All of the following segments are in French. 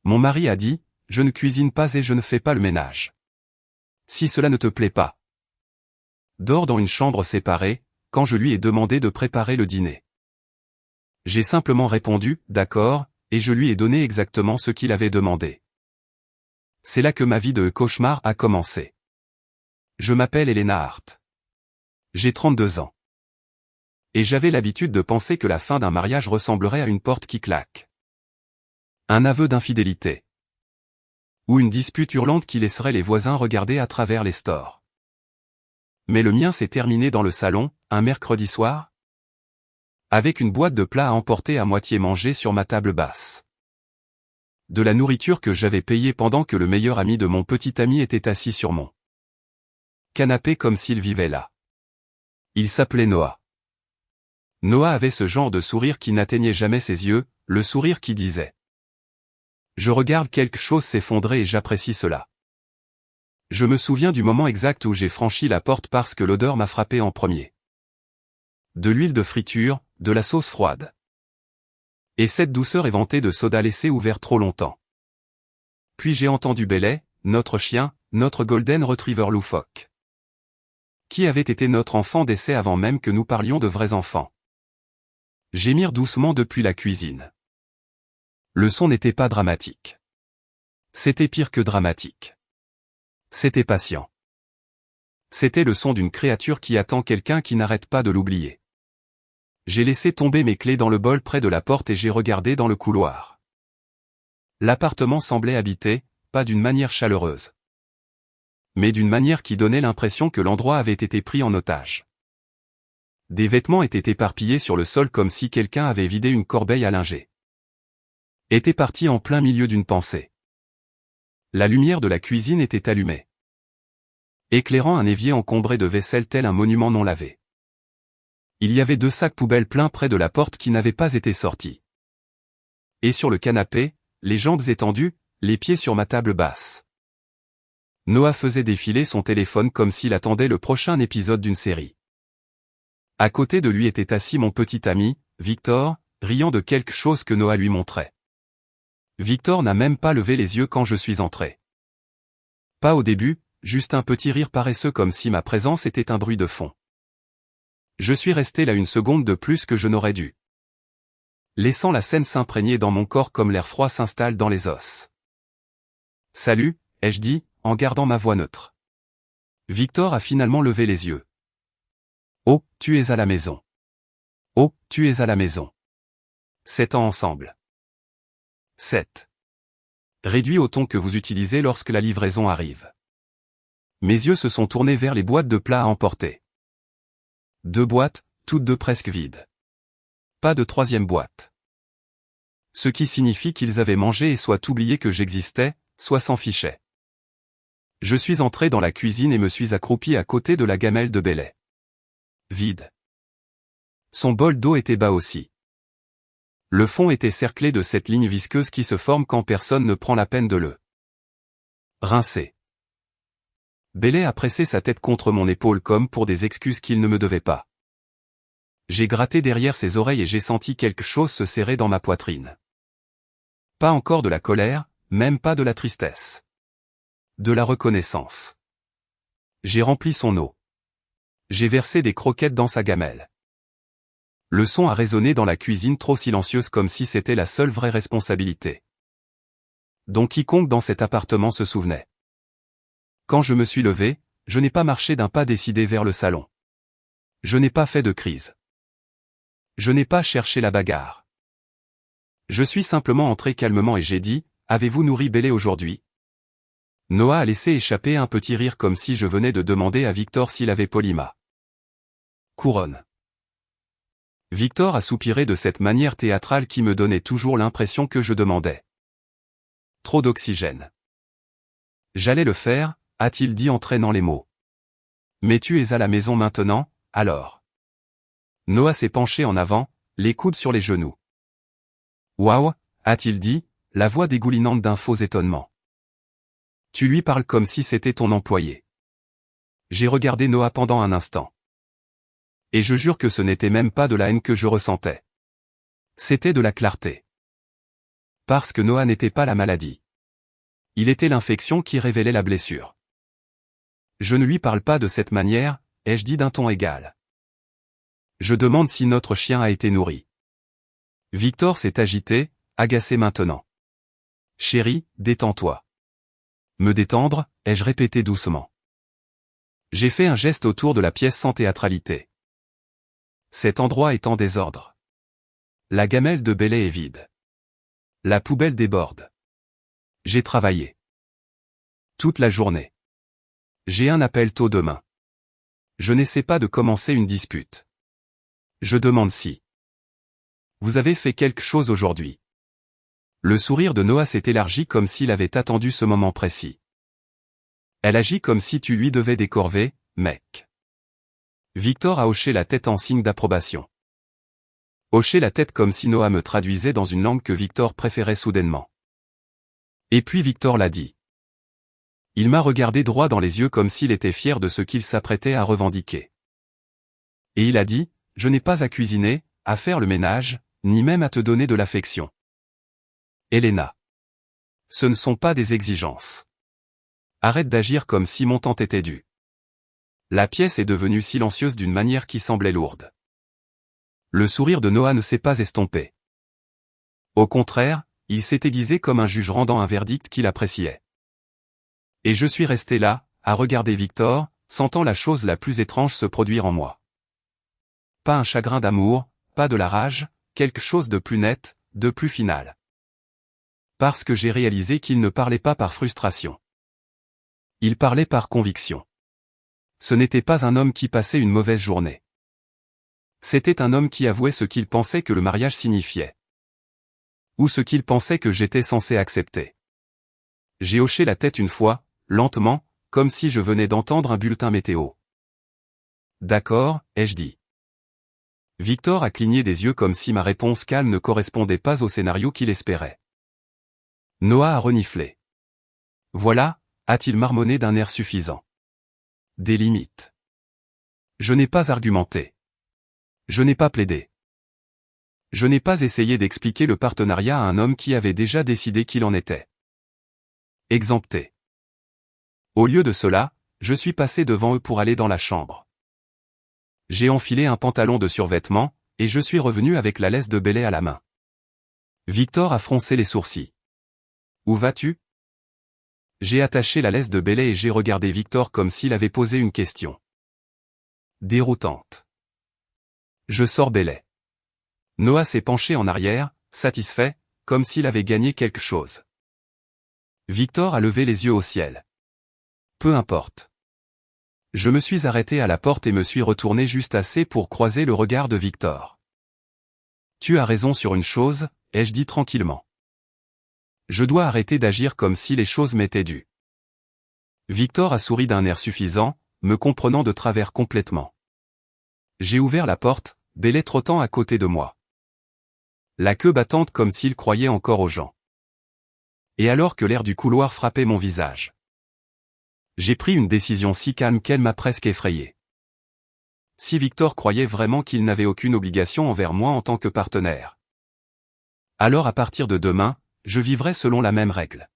Mon mari a dit, je ne cuisine pas et je ne fais pas le ménage. Si cela ne te plaît pas, dors dans une chambre séparée, quand je lui ai demandé de préparer le dîner. J'ai simplement répondu, d'accord, et je lui ai donné exactement ce qu'il avait demandé. C'est là que ma vie de cauchemar a commencé. Je m'appelle Elena Hart. J'ai 32 ans. Et j'avais l'habitude de penser que la fin d'un mariage ressemblerait à une porte qui claque. Un aveu d'infidélité. Ou une dispute hurlante qui laisserait les voisins regarder à travers les stores. Mais le mien s'est terminé dans le salon, un mercredi soir, avec une boîte de plats à emporter à moitié mangée sur ma table basse. De la nourriture que j'avais payée pendant que le meilleur ami de mon petit ami était assis sur mon canapé comme s'il vivait là. Il s'appelait Noah. Noah avait ce genre de sourire qui n'atteignait jamais ses yeux, le sourire qui disait « Je regarde quelque chose s'effondrer et j'apprécie cela ». Je me souviens du moment exact où j'ai franchi la porte parce que l'odeur m'a frappé en premier. De l'huile de friture, de la sauce froide. Et cette douceur éventée de soda laissé ouvert trop longtemps. Puis j'ai entendu Bailey, notre chien, notre golden retriever loufoque. Qui avait été notre enfant d'essai avant même que nous parlions de vrais enfants. Gémir doucement depuis la cuisine. Le son n'était pas dramatique. C'était pire que dramatique. C'était patient. C'était le son d'une créature qui attend quelqu'un qui n'arrête pas de l'oublier. J'ai laissé tomber mes clés dans le bol près de la porte et j'ai regardé dans le couloir. L'appartement semblait habité, pas d'une manière chaleureuse, mais d'une manière qui donnait l'impression que l'endroit avait été pris en otage. Des vêtements étaient éparpillés sur le sol comme si quelqu'un avait vidé une corbeille à linger. Était parti en plein milieu d'une pensée. La lumière de la cuisine était allumée, éclairant un évier encombré de vaisselle tel un monument non lavé. Il y avait 2 sacs poubelles pleins près de la porte qui n'avaient pas été sortis. Et sur le canapé, les jambes étendues, les pieds sur ma table basse. Noah faisait défiler son téléphone comme s'il attendait le prochain épisode d'une série. À côté de lui était assis mon petit ami, Victor, riant de quelque chose que Noah lui montrait. Victor n'a même pas levé les yeux quand je suis entré. Pas au début, juste un petit rire paresseux comme si ma présence était un bruit de fond. Je suis resté là une seconde de plus que je n'aurais dû. Laissant la scène s'imprégner dans mon corps comme l'air froid s'installe dans les os. « Salut », ai-je dit, en gardant ma voix neutre. Victor a finalement levé les yeux. « Oh, tu es à la maison. Oh, tu es à la maison. 7 ans ensemble. 7. Réduit au ton que vous utilisez lorsque la livraison arrive. » Mes yeux se sont tournés vers les boîtes de plats à emporter. 2 boîtes, toutes 2 presque vides. Pas de 3e boîte. Ce qui signifie qu'ils avaient mangé et soit oublié que j'existais, soit s'en fichaient. Je suis entré dans la cuisine et me suis accroupi à côté de la gamelle de Bailey. Vide. Son bol d'eau était bas aussi. Le fond était cerclé de cette ligne visqueuse qui se forme quand personne ne prend la peine de le rincer. Bailey a pressé sa tête contre mon épaule comme pour des excuses qu'il ne me devait pas. J'ai gratté derrière ses oreilles et j'ai senti quelque chose se serrer dans ma poitrine. Pas encore de la colère, même pas de la tristesse. De la reconnaissance. J'ai rempli son eau. J'ai versé des croquettes dans sa gamelle. Le son a résonné dans la cuisine trop silencieuse comme si c'était la seule vraie responsabilité dont quiconque dans cet appartement se souvenait. Quand je me suis levé, je n'ai pas marché d'un pas décidé vers le salon. Je n'ai pas fait de crise. Je n'ai pas cherché la bagarre. Je suis simplement entré calmement et j'ai dit, « Avez-vous nourri Bailey aujourd'hui ?» Noah a laissé échapper un petit rire comme si je venais de demander à Victor s'il avait poli ma couronne. Victor a soupiré de cette manière théâtrale qui me donnait toujours l'impression que je demandais trop d'oxygène. J'allais le faire, a-t-il dit en traînant les mots. Mais tu es à la maison maintenant, alors. Noah s'est penché en avant, les coudes sur les genoux. Waouh, a-t-il dit, la voix dégoulinante d'un faux étonnement. Tu lui parles comme si c'était ton employé. J'ai regardé Noah pendant un instant. Et je jure que ce n'était même pas de la haine que je ressentais. C'était de la clarté. Parce que Noah n'était pas la maladie. Il était l'infection qui révélait la blessure. Je ne lui parle pas de cette manière, ai-je dit d'un ton égal. Je demande si notre chien a été nourri. Victor s'est agité, agacé maintenant. Chérie, détends-toi. Me détendre, ai-je répété doucement. J'ai fait un geste autour de la pièce sans théâtralité. Cet endroit est en désordre. La gamelle de Bailey est vide. La poubelle déborde. J'ai travaillé. Toute la journée. J'ai un appel tôt demain. Je n'essaie pas de commencer une dispute. Je demande si. Vous avez fait quelque chose aujourd'hui. Le sourire de Noah s'est élargi comme s'il avait attendu ce moment précis. Elle agit comme si tu lui devais des corvées, mec. Victor a hoché la tête en signe d'approbation. Hocher la tête comme si Noah me traduisait dans une langue que Victor préférait soudainement. Et puis Victor l'a dit. Il m'a regardé droit dans les yeux comme s'il était fier de ce qu'il s'apprêtait à revendiquer. Et il a dit, je n'ai pas à cuisiner, à faire le ménage, ni même à te donner de l'affection. Elena. Ce ne sont pas des exigences. Arrête d'agir comme si mon temps était dû. La pièce est devenue silencieuse d'une manière qui semblait lourde. Le sourire de Noah ne s'est pas estompé. Au contraire, il s'est aiguisé comme un juge rendant un verdict qu'il appréciait. Et je suis resté là, à regarder Victor, sentant la chose la plus étrange se produire en moi. Pas un chagrin d'amour, pas de la rage, quelque chose de plus net, de plus final. Parce que j'ai réalisé qu'il ne parlait pas par frustration. Il parlait par conviction. Ce n'était pas un homme qui passait une mauvaise journée. C'était un homme qui avouait ce qu'il pensait que le mariage signifiait. Ou ce qu'il pensait que j'étais censé accepter. J'ai hoché la tête une fois, lentement, comme si je venais d'entendre un bulletin météo. D'accord, ai-je dit. Victor a cligné des yeux comme si ma réponse calme ne correspondait pas au scénario qu'il espérait. Noah a reniflé. Voilà, a-t-il marmonné d'un air suffisant. Des limites. Je n'ai pas argumenté. Je n'ai pas plaidé. Je n'ai pas essayé d'expliquer le partenariat à un homme qui avait déjà décidé qu'il en était. Exempté. Au lieu de cela, je suis passé devant eux pour aller dans la chambre. J'ai enfilé un pantalon de survêtement, et je suis revenu avec la laisse de Bailey à la main. Victor a froncé les sourcils. Où vas-tu? J'ai attaché la laisse de Bailey et j'ai regardé Victor comme s'il avait posé une question. Déroutante. Je sors Bailey. Noah s'est penché en arrière, satisfait, comme s'il avait gagné quelque chose. Victor a levé les yeux au ciel. Peu importe. Je me suis arrêté à la porte et me suis retourné juste assez pour croiser le regard de Victor. Tu as raison sur une chose, ai-je dit tranquillement. Je dois arrêter d'agir comme si les choses m'étaient dues. Victor a souri d'un air suffisant, me comprenant de travers complètement. J'ai ouvert la porte, Bailey trottant à côté de moi. La queue battante comme s'il croyait encore aux gens. Et alors que l'air du couloir frappait mon visage. J'ai pris une décision si calme qu'elle m'a presque effrayé. Si Victor croyait vraiment qu'il n'avait aucune obligation envers moi en tant que partenaire. Alors à partir de demain, je vivrai selon la même règle.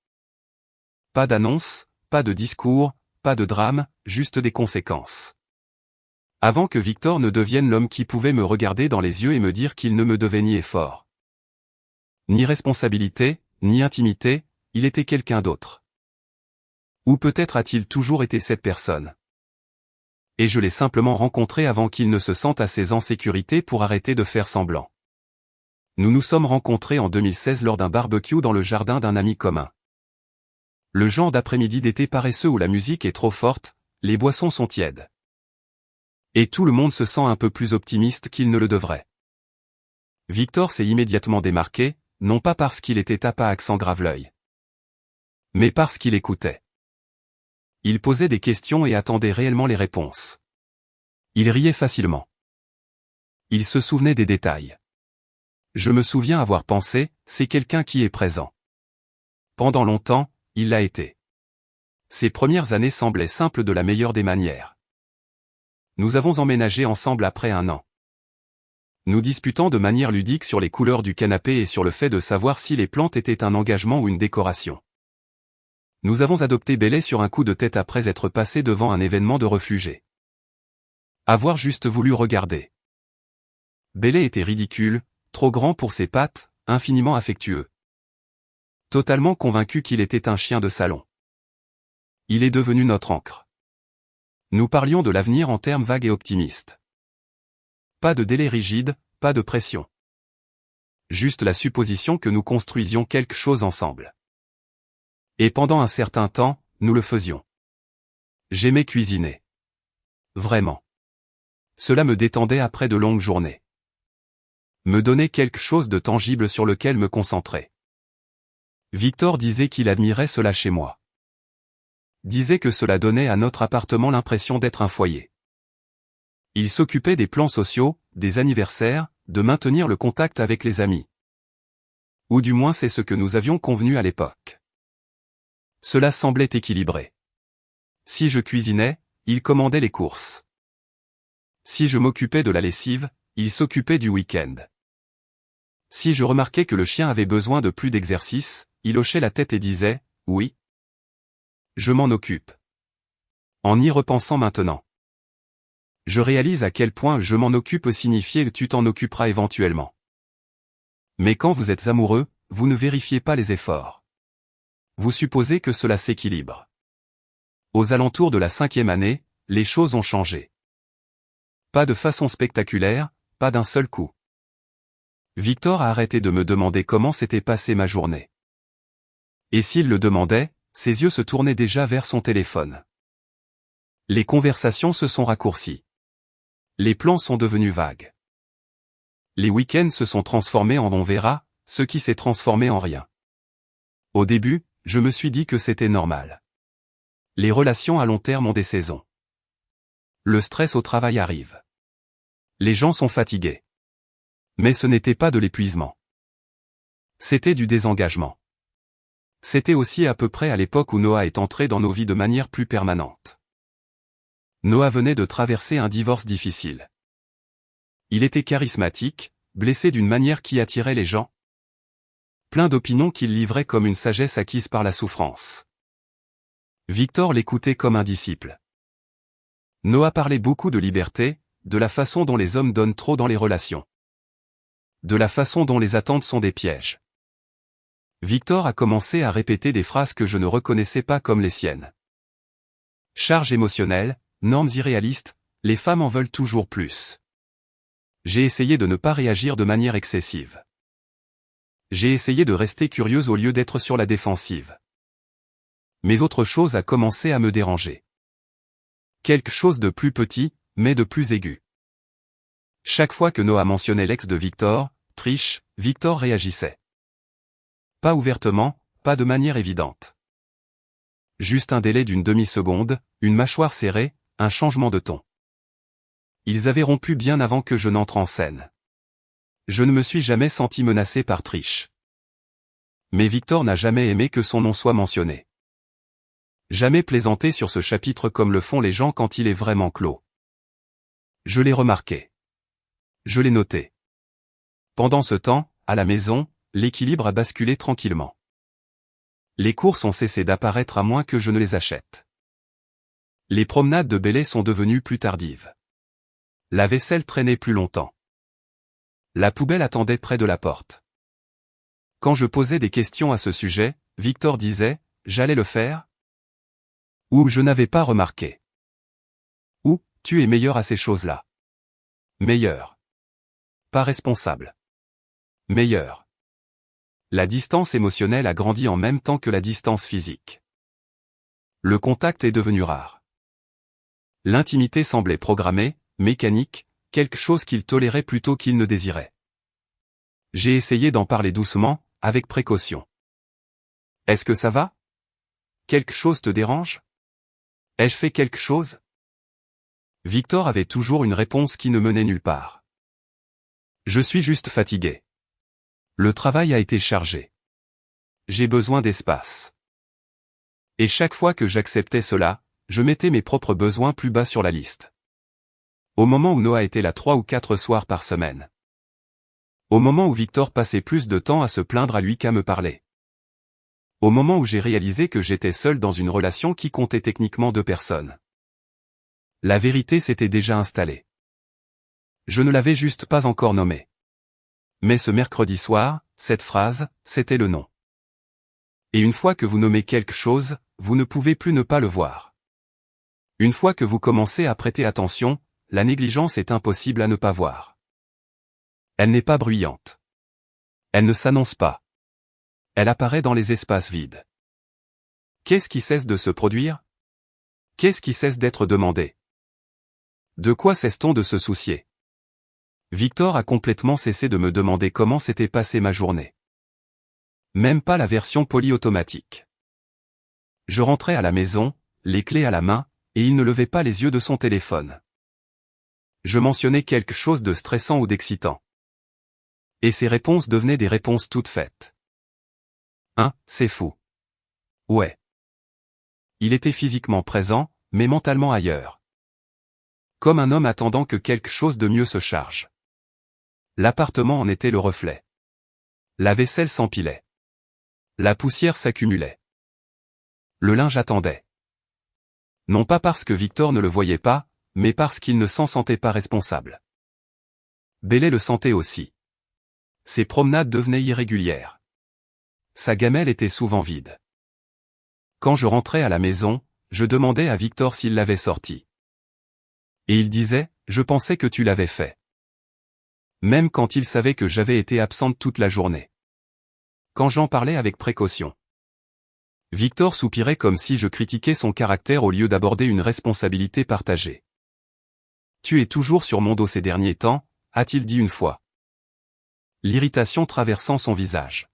Pas d'annonce, pas de discours, pas de drame, juste des conséquences. Avant que Victor ne devienne l'homme qui pouvait me regarder dans les yeux et me dire qu'il ne me devait ni effort, ni responsabilité, ni intimité, il était quelqu'un d'autre. Ou peut-être a-t-il toujours été cette personne. Et je l'ai simplement rencontré avant qu'il ne se sente assez en sécurité pour arrêter de faire semblant. Nous nous sommes rencontrés en 2016 lors d'un barbecue dans le jardin d'un ami commun. Le genre d'après-midi d'été paresseux où la musique est trop forte, les boissons sont tièdes. Et tout le monde se sent un peu plus optimiste qu'il ne le devrait. Victor s'est immédiatement démarqué, non pas parce qu'il était tapé à accent grave-l'œil, mais parce qu'il écoutait. Il posait des questions et attendait réellement les réponses. Il riait facilement. Il se souvenait des détails. Je me souviens avoir pensé, c'est quelqu'un qui est présent. Pendant longtemps, il l'a été. Ses premières années semblaient simples de la meilleure des manières. Nous avons emménagé ensemble après 1 an. Nous disputons de manière ludique sur les couleurs du canapé et sur le fait de savoir si les plantes étaient un engagement ou une décoration. Nous avons adopté Bailey sur un coup de tête après être passé devant un événement de réfugiés. Avoir juste voulu regarder. Bailey était ridicule, trop grand pour ses pattes, infiniment affectueux. Totalement convaincu qu'il était un chien de salon. Il est devenu notre ancre. Nous parlions de l'avenir en termes vagues et optimistes. Pas de délai rigide, pas de pression. Juste la supposition que nous construisions quelque chose ensemble. Et pendant un certain temps, nous le faisions. J'aimais cuisiner. Vraiment. Cela me détendait après de longues journées. Me donnait quelque chose de tangible sur lequel me concentrer. Victor disait qu'il admirait cela chez moi. Disait que cela donnait à notre appartement l'impression d'être un foyer. Il s'occupait des plans sociaux, des anniversaires, de maintenir le contact avec les amis. Ou du moins c'est ce que nous avions convenu à l'époque. Cela semblait équilibré. Si je cuisinais, il commandait les courses. Si je m'occupais de la lessive, il s'occupait du week-end. Si je remarquais que le chien avait besoin de plus d'exercice, il hochait la tête et disait « Oui. Je m'en occupe. » En y repensant maintenant. Je réalise à quel point « je m'en occupe » signifiait « tu t'en occuperas éventuellement ». Mais quand vous êtes amoureux, vous ne vérifiez pas les efforts. Vous supposez que cela s'équilibre. Aux alentours de la 5e année, les choses ont changé. Pas de façon spectaculaire, pas d'un seul coup. Victor a arrêté de me demander comment s'était passée ma journée. Et s'il le demandait, ses yeux se tournaient déjà vers son téléphone. Les conversations se sont raccourcies. Les plans sont devenus vagues. Les week-ends se sont transformés en on verra, ce qui s'est transformé en rien. Au début, je me suis dit que c'était normal. Les relations à long terme ont des saisons. Le stress au travail arrive. Les gens sont fatigués. Mais ce n'était pas de l'épuisement. C'était du désengagement. C'était aussi à peu près à l'époque où Noah est entré dans nos vies de manière plus permanente. Noah venait de traverser un divorce difficile. Il était charismatique, blessé d'une manière qui attirait les gens. Plein d'opinions qu'il livrait comme une sagesse acquise par la souffrance. Victor l'écoutait comme un disciple. Noah parlait beaucoup de liberté, de la façon dont les hommes donnent trop dans les relations. De la façon dont les attentes sont des pièges. Victor a commencé à répéter des phrases que je ne reconnaissais pas comme les siennes. Charge émotionnelle, normes irréalistes, les femmes en veulent toujours plus. J'ai essayé de ne pas réagir de manière excessive. J'ai essayé de rester curieuse au lieu d'être sur la défensive. Mais autre chose a commencé à me déranger. Quelque chose de plus petit, mais de plus aigu. Chaque fois que Noah mentionnait l'ex de Victor, Trish, Victor réagissait. Pas ouvertement, pas de manière évidente. Juste un délai d'une demi-seconde, une mâchoire serrée, un changement de ton. Ils avaient rompu bien avant que je n'entre en scène. Je ne me suis jamais senti menacé par Trish. Mais Victor n'a jamais aimé que son nom soit mentionné. Jamais plaisanté sur ce chapitre comme le font les gens quand il est vraiment clos. Je l'ai remarqué. Je l'ai noté. Pendant ce temps, à la maison, l'équilibre a basculé tranquillement. Les courses ont cessé d'apparaître à moins que je ne les achète. Les promenades de Bailey sont devenues plus tardives. La vaisselle traînait plus longtemps. La poubelle attendait près de la porte. Quand je posais des questions à ce sujet, Victor disait « J'allais le faire ?» ou « Je n'avais pas remarqué » ou « Tu es meilleur à ces choses-là ». Meilleur. Pas responsable. Meilleur. La distance émotionnelle a grandi en même temps que la distance physique. Le contact est devenu rare. L'intimité semblait programmée, mécanique, quelque chose qu'il tolérait plutôt qu'il ne désirait. J'ai essayé d'en parler doucement, avec précaution. Est-ce que ça va? Quelque chose te dérange? Ai-je fait quelque chose? Victor avait toujours une réponse qui ne menait nulle part. Je suis juste fatigué. Le travail a été chargé. J'ai besoin d'espace. Et chaque fois que j'acceptais cela, je mettais mes propres besoins plus bas sur la liste. Au moment où Noah était là 3 ou 4 soirs par semaine. Au moment où Victor passait plus de temps à se plaindre à lui qu'à me parler. Au moment où j'ai réalisé que j'étais seul dans une relation qui comptait techniquement 2 personnes. La vérité s'était déjà installée. Je ne l'avais juste pas encore nommée. Mais ce mercredi soir, cette phrase, c'était le nom. Et une fois que vous nommez quelque chose, vous ne pouvez plus ne pas le voir. Une fois que vous commencez à prêter attention, la négligence est impossible à ne pas voir. Elle n'est pas bruyante. Elle ne s'annonce pas. Elle apparaît dans les espaces vides. Qu'est-ce qui cesse de se produire? Qu'est-ce qui cesse d'être demandé? De quoi cesse-t-on de se soucier? Victor a complètement cessé de me demander comment s'était passée ma journée. Même pas la version polyautomatique. Je rentrais à la maison, les clés à la main, et il ne levait pas les yeux de son téléphone. Je mentionnais quelque chose de stressant ou d'excitant. Et ses réponses devenaient des réponses toutes faites. C'est fou. Ouais. Il était physiquement présent, mais mentalement ailleurs. Comme un homme attendant que quelque chose de mieux se charge. L'appartement en était le reflet. La vaisselle s'empilait. La poussière s'accumulait. Le linge attendait. Non pas parce que Victor ne le voyait pas, mais parce qu'il ne s'en sentait pas responsable. Bélé le sentait aussi. Ses promenades devenaient irrégulières. Sa gamelle était souvent vide. Quand je rentrais à la maison, je demandais à Victor s'il l'avait sorti. Et il disait, je pensais que tu l'avais fait. Même quand il savait que j'avais été absente toute la journée. Quand j'en parlais avec précaution. Victor soupirait comme si je critiquais son caractère au lieu d'aborder une responsabilité partagée. Tu es toujours sur mon dos ces derniers temps, a-t-il dit une fois. L'irritation traversant son visage.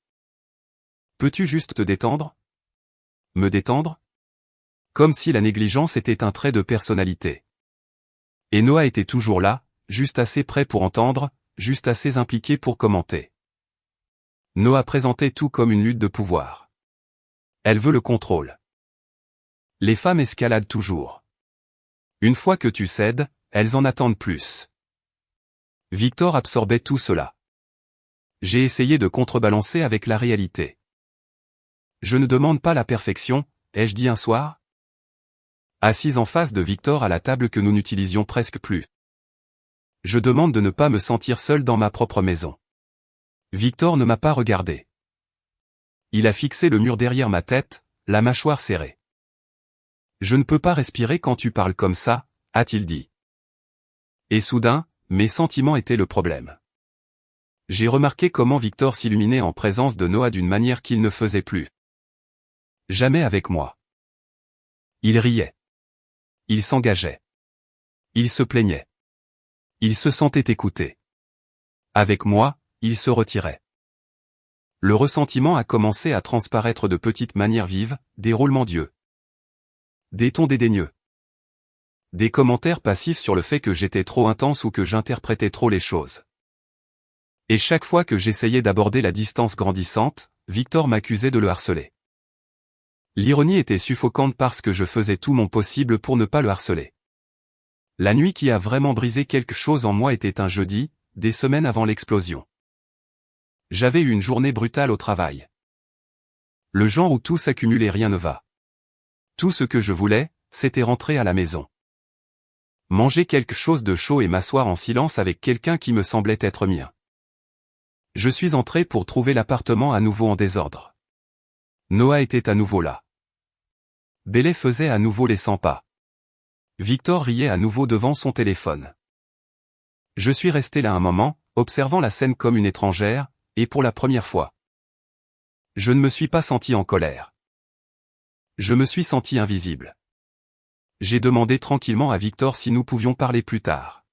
Peux-tu juste te détendre? Me détendre? Comme si la négligence était un trait de personnalité. Et Noah était toujours là, juste assez près pour entendre, juste assez impliqué pour commenter. Noah présentait tout comme une lutte de pouvoir. Elle veut le contrôle. Les femmes escaladent toujours. Une fois que tu cèdes, elles en attendent plus. Victor absorbait tout cela. J'ai essayé de contrebalancer avec la réalité. Je ne demande pas la perfection, ai-je dit un soir? Assise en face de Victor à la table que nous n'utilisions presque plus. Je demande de ne pas me sentir seul dans ma propre maison. Victor ne m'a pas regardé. Il a fixé le mur derrière ma tête, la mâchoire serrée. Je ne peux pas respirer quand tu parles comme ça, a-t-il dit. Et soudain, mes sentiments étaient le problème. J'ai remarqué comment Victor s'illuminait en présence de Noah d'une manière qu'il ne faisait plus. Jamais avec moi. Il riait. Il s'engageait. Il se plaignait. Il se sentait écouté. Avec moi, il se retirait. Le ressentiment a commencé à transparaître de petites manières vives, des roulements d'yeux. Des tons dédaigneux. Des commentaires passifs sur le fait que j'étais trop intense ou que j'interprétais trop les choses. Et chaque fois que j'essayais d'aborder la distance grandissante, Victor m'accusait de le harceler. L'ironie était suffocante parce que je faisais tout mon possible pour ne pas le harceler. La nuit qui a vraiment brisé quelque chose en moi était un jeudi, des semaines avant l'explosion. J'avais eu une journée brutale au travail. Le genre où tout s'accumule et rien ne va. Tout ce que je voulais, c'était rentrer à la maison. Manger quelque chose de chaud et m'asseoir en silence avec quelqu'un qui me semblait être mien. Je suis entré pour trouver l'appartement à nouveau en désordre. Noah était à nouveau là. Bélé faisait à nouveau les 100 pas. Victor riait à nouveau devant son téléphone. Je suis resté là un moment, observant la scène comme une étrangère, et pour la première fois. Je ne me suis pas senti en colère. Je me suis senti invisible. J'ai demandé tranquillement à Victor si nous pouvions parler plus tard.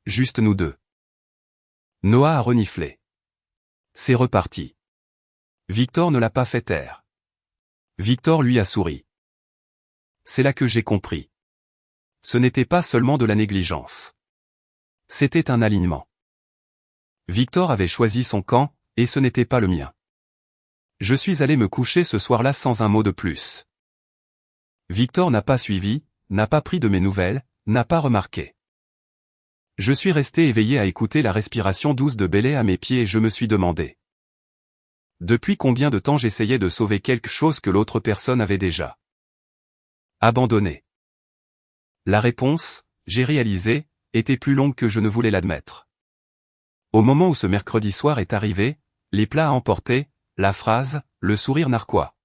Juste nous deux. Noah a reniflé. C'est reparti. Victor ne l'a pas fait taire. Victor lui a souri. C'est là que j'ai compris. Ce n'était pas seulement de la négligence. C'était un alignement. Victor avait choisi son camp, et ce n'était pas le mien. Je suis allé me coucher ce soir-là sans un mot de plus. Victor n'a pas suivi, n'a pas pris de mes nouvelles, n'a pas remarqué. Je suis resté éveillé à écouter la respiration douce de Bélé à mes pieds et je me suis demandé. Depuis combien de temps j'essayais de sauver quelque chose que l'autre personne avait déjà abandonné. La réponse, j'ai réalisé, était plus longue que je ne voulais l'admettre. Au moment où ce mercredi soir est arrivé, les plats à emporter, la phrase, le sourire narquois.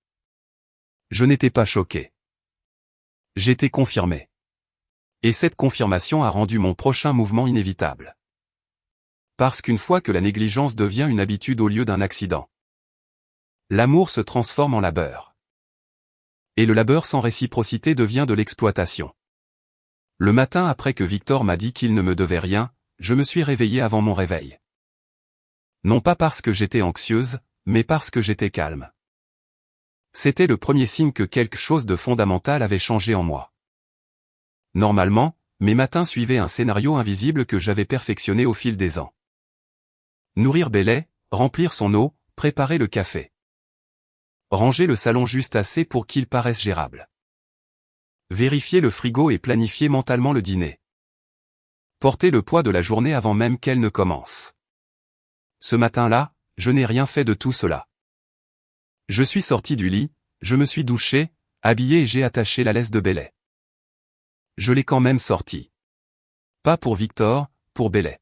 Je n'étais pas choqué. J'étais confirmé. Et cette confirmation a rendu mon prochain mouvement inévitable. Parce qu'une fois que la négligence devient une habitude au lieu d'un accident, l'amour se transforme en labeur. Et le labeur sans réciprocité devient de l'exploitation. Le matin après que Victor m'a dit qu'il ne me devait rien, je me suis réveillé avant mon réveil. Non pas parce que j'étais anxieuse, mais parce que j'étais calme. C'était le premier signe que quelque chose de fondamental avait changé en moi. Normalement, mes matins suivaient un scénario invisible que j'avais perfectionné au fil des ans. Nourrir Bélé, remplir son eau, préparer le café. Ranger le salon juste assez pour qu'il paraisse gérable. Vérifier le frigo et planifier mentalement le dîner. Porter le poids de la journée avant même qu'elle ne commence. Ce matin-là, je n'ai rien fait de tout cela. Je suis sorti du lit, je me suis douché, habillé et j'ai attaché la laisse de Bélé. Je l'ai quand même sorti. Pas pour Victor, pour Bélé.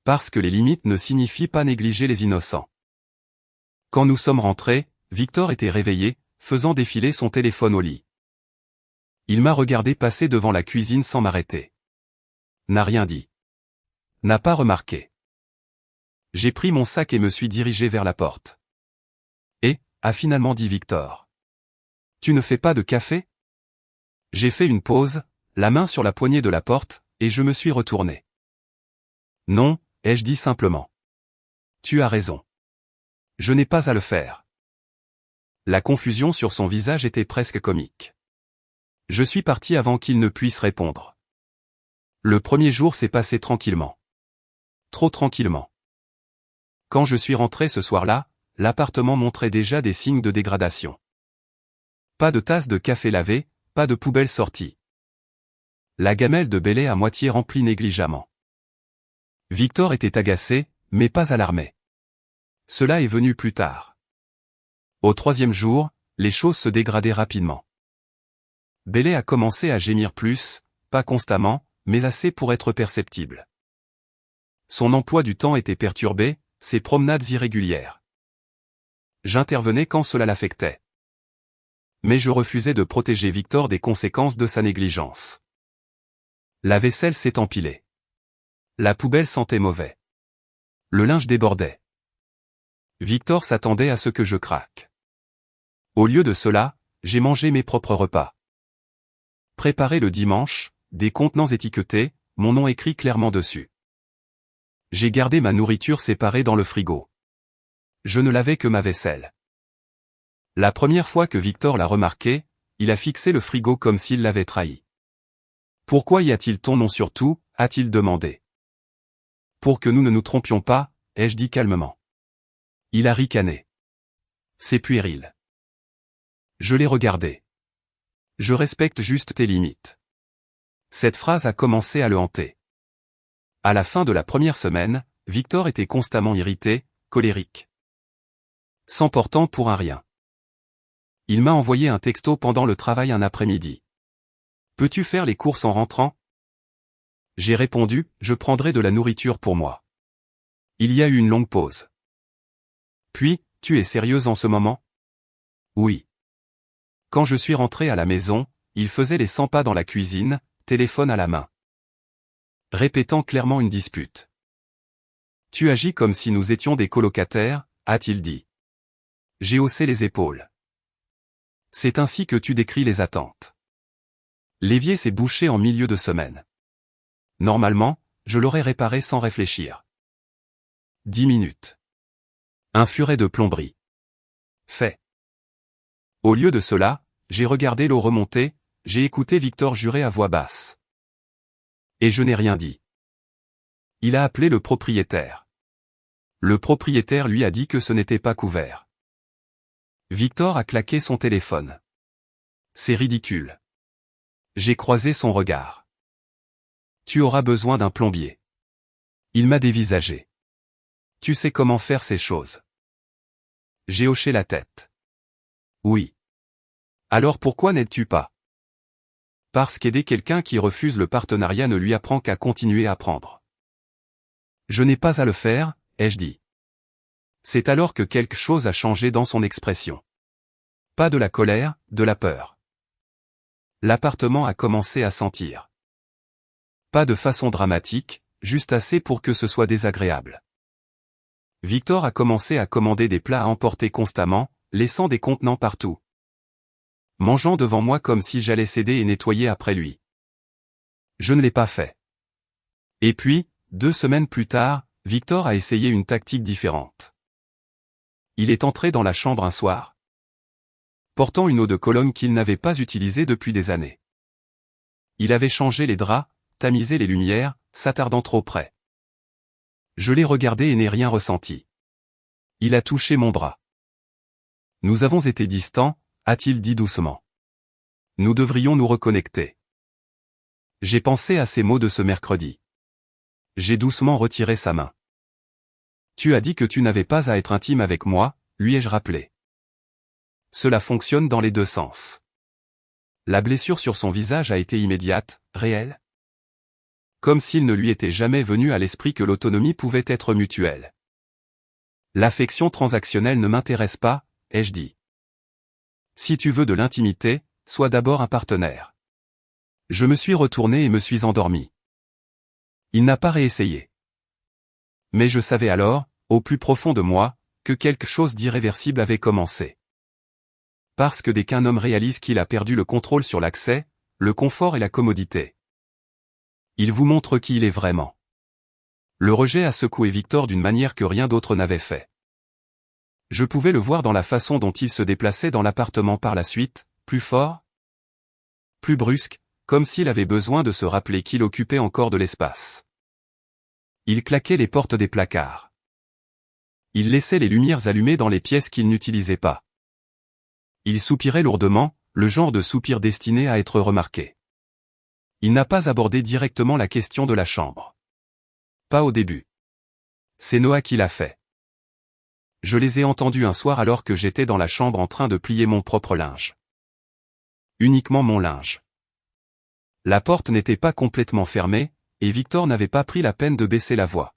Parce que les limites ne signifient pas négliger les innocents. Quand nous sommes rentrés, Victor était réveillé, faisant défiler son téléphone au lit. Il m'a regardé passer devant la cuisine sans m'arrêter. N'a rien dit. N'a pas remarqué. J'ai pris mon sac et me suis dirigé vers la porte. Et, a finalement dit Victor. Tu ne fais pas de café ? J'ai fait une pause, la main sur la poignée de la porte, et je me suis retourné. Non, ai-je dit simplement. Tu as raison. Je n'ai pas à le faire. La confusion sur son visage était presque comique. Je suis parti avant qu'il ne puisse répondre. Le premier jour s'est passé tranquillement. Trop tranquillement. Quand je suis rentré ce soir-là, l'appartement montrait déjà des signes de dégradation. Pas de tasse de café lavée, pas de poubelle sortie. La gamelle de Bélé à moitié remplie négligemment. Victor était agacé, mais pas alarmé. Cela est venu plus tard. Au troisième jour, les choses se dégradaient rapidement. Bélé a commencé à gémir plus, pas constamment, mais assez pour être perceptible. Son emploi du temps était perturbé, ses promenades irrégulières. J'intervenais quand cela l'affectait. Mais je refusais de protéger Victor des conséquences de sa négligence. La vaisselle s'est empilée. La poubelle sentait mauvais. Le linge débordait. Victor s'attendait à ce que je craque. Au lieu de cela, j'ai mangé mes propres repas. Préparé le dimanche, des contenants étiquetés, mon nom écrit clairement dessus. J'ai gardé ma nourriture séparée dans le frigo. Je ne lavais que ma vaisselle. La première fois que Victor l'a remarqué, il a fixé le frigo comme s'il l'avait trahi. « Pourquoi y a-t-il ton nom sur tout ?» a-t-il demandé. « Pour que nous ne nous trompions pas », ai-je dit calmement. Il a ricané. « C'est puéril. » Je l'ai regardé. « Je respecte juste tes limites. » Cette phrase a commencé à le hanter. À la fin de la première semaine, Victor était constamment irrité, colérique. S'emportant pour un rien. Il m'a envoyé un texto pendant le travail un après-midi. « Peux-tu faire les courses en rentrant ?» J'ai répondu, « Je prendrai de la nourriture pour moi. » Il y a eu une longue pause. Puis, « Tu es sérieuse en ce moment ?» Oui. Quand je suis rentré à la maison, il faisait les 100 pas dans la cuisine, téléphone à la main. Répétant clairement une dispute. « Tu agis comme si nous étions des colocataires », a-t-il dit. J'ai haussé les épaules. C'est ainsi que tu décris les attentes. L'évier s'est bouché en milieu de semaine. Normalement, je l'aurais réparé sans réfléchir. 10 minutes. Un furet de plomberie. Fait. Au lieu de cela, j'ai regardé l'eau remonter, j'ai écouté Victor jurer à voix basse. Et je n'ai rien dit. Il a appelé le propriétaire. Le propriétaire lui a dit que ce n'était pas couvert. Victor a claqué son téléphone. C'est ridicule. J'ai croisé son regard. Tu auras besoin d'un plombier. Il m'a dévisagé. Tu sais comment faire ces choses. J'ai hoché la tête. Oui. Alors pourquoi n'aides-tu pas? Parce qu'aider quelqu'un qui refuse le partenariat ne lui apprend qu'à continuer à apprendre. Je n'ai pas à le faire, ai-je dit. C'est alors que quelque chose a changé dans son expression. Pas de la colère, de la peur. L'appartement a commencé à sentir. Pas de façon dramatique, juste assez pour que ce soit désagréable. Victor a commencé à commander des plats à emporter constamment, laissant des contenants partout. Mangeant devant moi comme si j'allais céder et nettoyer après lui. Je ne l'ai pas fait. Et puis, 2 semaines plus tard, Victor a essayé une tactique différente. Il est entré dans la chambre un soir, portant une eau de Cologne qu'il n'avait pas utilisée depuis des années. Il avait changé les draps, tamisé les lumières, s'attardant trop près. Je l'ai regardé et n'ai rien ressenti. Il a touché mon bras. Nous avons été distants, a-t-il dit doucement. Nous devrions nous reconnecter. J'ai pensé à ces mots de ce mercredi. J'ai doucement retiré sa main. Tu as dit que tu n'avais pas à être intime avec moi, lui ai-je rappelé. Cela fonctionne dans les deux sens. La blessure sur son visage a été immédiate, réelle. Comme s'il ne lui était jamais venu à l'esprit que l'autonomie pouvait être mutuelle. L'affection transactionnelle ne m'intéresse pas, ai-je dit. Si tu veux de l'intimité, sois d'abord un partenaire. Je me suis retourné et me suis endormi. Il n'a pas réessayé. Mais je savais alors, au plus profond de moi, que quelque chose d'irréversible avait commencé. Parce que dès qu'un homme réalise qu'il a perdu le contrôle sur l'accès, le confort et la commodité, il vous montre qui il est vraiment. Le rejet a secoué Victor d'une manière que rien d'autre n'avait fait. Je pouvais le voir dans la façon dont il se déplaçait dans l'appartement par la suite, plus fort, plus brusque, comme s'il avait besoin de se rappeler qu'il occupait encore de l'espace. Il claquait les portes des placards. Il laissait les lumières allumées dans les pièces qu'il n'utilisait pas. Il soupirait lourdement, le genre de soupir destiné à être remarqué. Il n'a pas abordé directement la question de la chambre. Pas au début. C'est Noah qui l'a fait. Je les ai entendus un soir alors que j'étais dans la chambre en train de plier mon propre linge. Uniquement mon linge. La porte n'était pas complètement fermée, et Victor n'avait pas pris la peine de baisser la voix.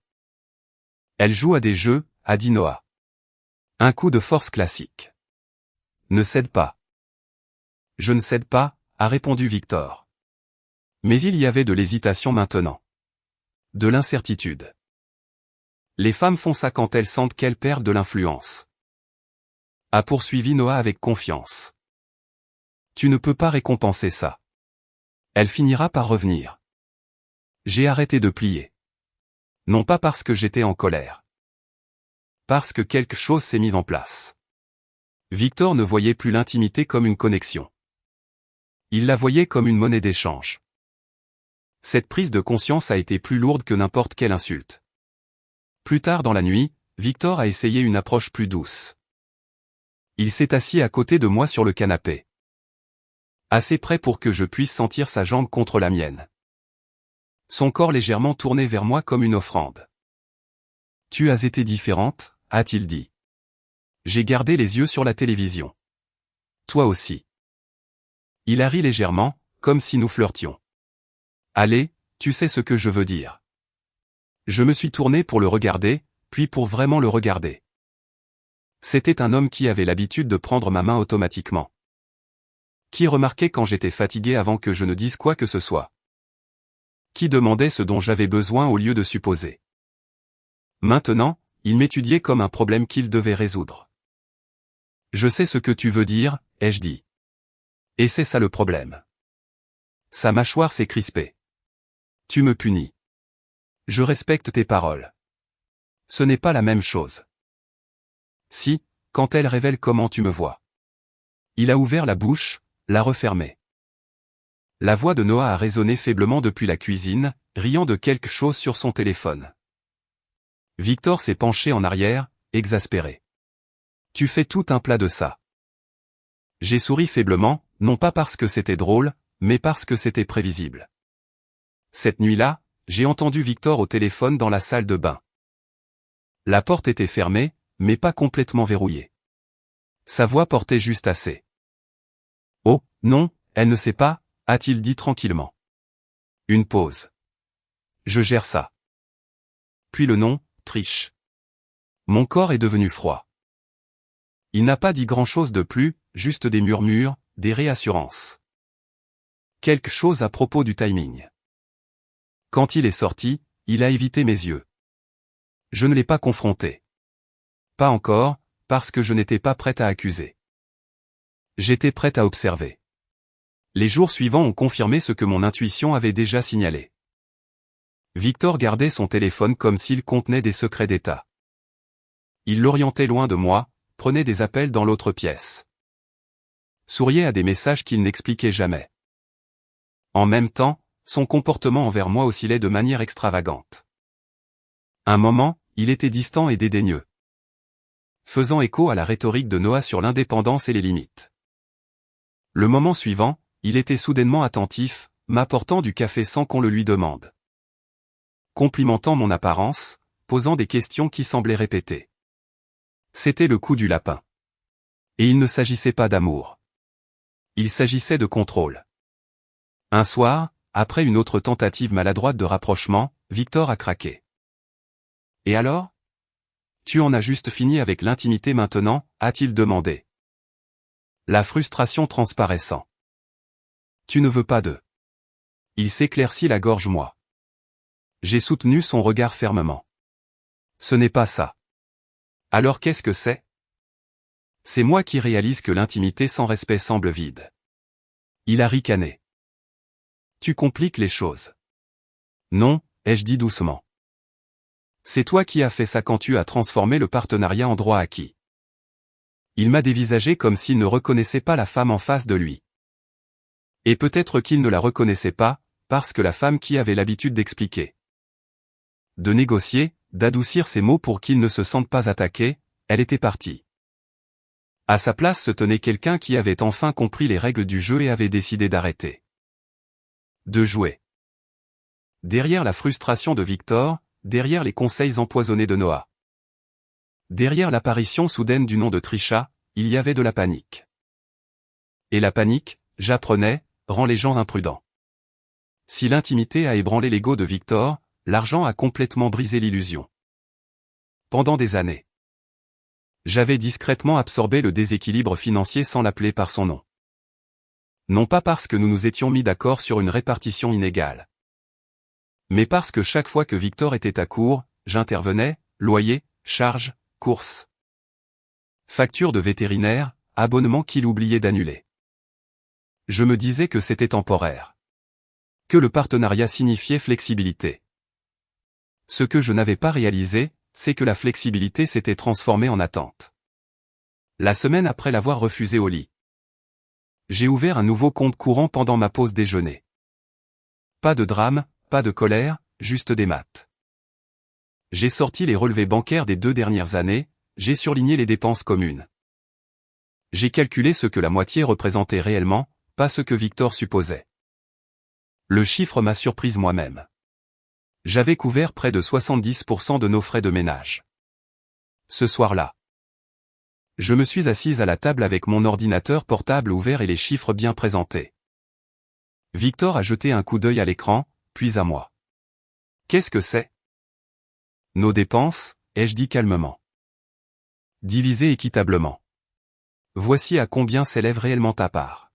Elle joue à des jeux, a dit Noah. Un coup de force classique. Ne cède pas. Je ne cède pas, a répondu Victor. Mais il y avait de l'hésitation maintenant. De l'incertitude. Les femmes font ça quand elles sentent qu'elles perdent de l'influence. A poursuivi Noah avec confiance. Tu ne peux pas récompenser ça. Elle finira par revenir. J'ai arrêté de plier. Non pas parce que j'étais en colère. Parce que quelque chose s'est mis en place. Victor ne voyait plus l'intimité comme une connexion. Il la voyait comme une monnaie d'échange. Cette prise de conscience a été plus lourde que n'importe quelle insulte. Plus tard dans la nuit, Victor a essayé une approche plus douce. Il s'est assis à côté de moi sur le canapé. Assez près pour que je puisse sentir sa jambe contre la mienne. Son corps légèrement tourné vers moi comme une offrande. Tu as été différente, a-t-il dit. J'ai gardé les yeux sur la télévision. Toi aussi. Il a ri légèrement, comme si nous flirtions. Allez, tu sais ce que je veux dire. Je me suis tourné pour le regarder, puis pour vraiment le regarder. C'était un homme qui avait l'habitude de prendre ma main automatiquement. Qui remarquait quand j'étais fatigué avant que je ne dise quoi que ce soit. Qui demandait ce dont j'avais besoin au lieu de supposer. Maintenant, il m'étudiait comme un problème qu'il devait résoudre. Je sais ce que tu veux dire, ai-je dit. Et c'est ça le problème. Sa mâchoire s'est crispée. Tu me punis. Je respecte tes paroles. Ce n'est pas la même chose. Si, quand elles révèlent comment tu me vois. Il a ouvert la bouche, l'a refermée. La voix de Noah a résonné faiblement depuis la cuisine, riant de quelque chose sur son téléphone. Victor s'est penché en arrière, exaspéré. Tu fais tout un plat de ça. J'ai souri faiblement, non pas parce que c'était drôle, mais parce que c'était prévisible. Cette nuit-là, j'ai entendu Victor au téléphone dans la salle de bain. La porte était fermée, mais pas complètement verrouillée. Sa voix portait juste assez. « Oh, non, elle ne sait pas », a-t-il dit tranquillement. Une pause. « Je gère ça. » Puis le nom, Trish. Mon corps est devenu froid. Il n'a pas dit grand-chose de plus, juste des murmures, des réassurances. Quelque chose à propos du timing. Quand il est sorti, il a évité mes yeux. Je ne l'ai pas confronté. Pas encore, parce que je n'étais pas prête à accuser. J'étais prête à observer. Les jours suivants ont confirmé ce que mon intuition avait déjà signalé. Victor gardait son téléphone comme s'il contenait des secrets d'État. Il l'orientait loin de moi, prenait des appels dans l'autre pièce. Souriait à des messages qu'il n'expliquait jamais. En même temps, son comportement envers moi oscillait de manière extravagante. Un moment, il était distant et dédaigneux. Faisant écho à la rhétorique de Noah sur l'indépendance et les limites. Le moment suivant, il était soudainement attentif, m'apportant du café sans qu'on le lui demande. Complimentant mon apparence, posant des questions qui semblaient répétées. C'était le coup du lapin. Et il ne s'agissait pas d'amour. Il s'agissait de contrôle. Un soir, après une autre tentative maladroite de rapprochement, Victor a craqué. « Et alors ? Tu en as juste fini avec l'intimité maintenant ?» a-t-il demandé. La frustration transparaissant. « Tu ne veux pas de... » Il s'éclaircit la gorge moi. J'ai soutenu son regard fermement. « Ce n'est pas ça. » Alors qu'est-ce que c'est ? C'est moi qui réalise que l'intimité sans respect semble vide. Il a ricané. Tu compliques les choses. Non, ai-je dit doucement. C'est toi qui as fait ça quand tu as transformé le partenariat en droit acquis. Il m'a dévisagé comme s'il ne reconnaissait pas la femme en face de lui. Et peut-être qu'il ne la reconnaissait pas, parce que la femme qui avait l'habitude d'expliquer, de négocier, d'adoucir ses mots pour qu'ils ne se sentent pas attaqués, elle était partie. À sa place se tenait quelqu'un qui avait enfin compris les règles du jeu et avait décidé d'arrêter. De jouer. Derrière la frustration de Victor, derrière les conseils empoisonnés de Noah. Derrière l'apparition soudaine du nom de Trisha, il y avait de la panique. Et la panique, j'apprenais, rend les gens imprudents. Si l'intimité a ébranlé l'ego de Victor, l'argent a complètement brisé l'illusion. Pendant des années, j'avais discrètement absorbé le déséquilibre financier sans l'appeler par son nom. Non pas parce que nous nous étions mis d'accord sur une répartition inégale. Mais parce que chaque fois que Victor était à court, j'intervenais, loyer, charges, courses. Facture de vétérinaire, abonnement qu'il oubliait d'annuler. Je me disais que c'était temporaire. Que le partenariat signifiait flexibilité. Ce que je n'avais pas réalisé, c'est que la flexibilité s'était transformée en attente. La semaine après l'avoir refusé au lit, j'ai ouvert un nouveau compte courant pendant ma pause déjeuner. Pas de drame, pas de colère, juste des maths. J'ai sorti les relevés bancaires des 2 dernières années, j'ai surligné les dépenses communes. J'ai calculé ce que la moitié représentait réellement, pas ce que Victor supposait. Le chiffre m'a surprise moi-même. J'avais couvert près de 70% de nos frais de ménage. Ce soir-là, je me suis assise à la table avec mon ordinateur portable ouvert et les chiffres bien présentés. Victor a jeté un coup d'œil à l'écran, puis à moi. « Qu'est-ce que c'est ? » « Nos dépenses, ai-je dit calmement. Divisées équitablement. Voici à combien s'élève réellement ta part.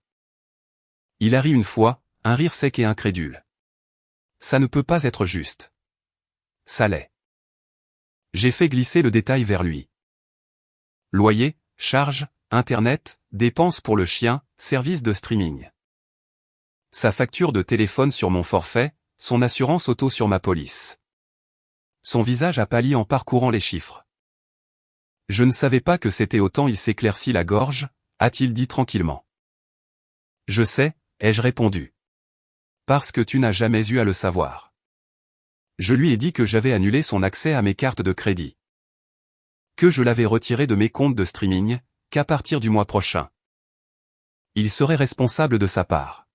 Il a ri une fois, un rire sec et incrédule. Ça ne peut pas être juste. Ça l'est. J'ai fait glisser le détail vers lui. Loyer, charges, internet, dépenses pour le chien, service de streaming. Sa facture de téléphone sur mon forfait, son assurance auto sur ma police. Son visage a pâli en parcourant les chiffres. Je ne savais pas que c'était autant. Il s'éclaircit la gorge, a-t-il dit tranquillement. Je sais, ai-je répondu. Parce que tu n'as jamais eu à le savoir. Je lui ai dit que j'avais annulé son accès à mes cartes de crédit. Que je l'avais retiré de mes comptes de streaming, qu'à partir du mois prochain, il serait responsable de sa part.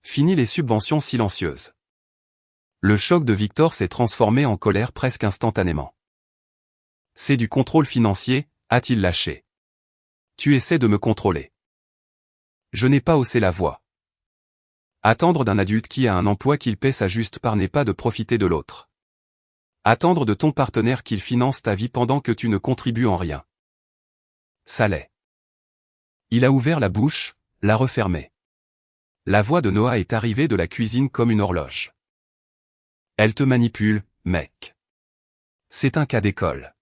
Fini les subventions silencieuses. Le choc de Victor s'est transformé en colère presque instantanément. C'est du contrôle financier, a-t-il lâché. Tu essaies de me contrôler. Je n'ai pas haussé la voix. Attendre d'un adulte qui a un emploi qu'il paie sa juste part n'est pas de profiter de l'autre. Attendre de ton partenaire qu'il finance ta vie pendant que tu ne contribues en rien. Ça l'est. Il a ouvert la bouche, l'a refermée. La voix de Noah est arrivée de la cuisine comme une horloge. Elle te manipule, mec. C'est un cas d'école.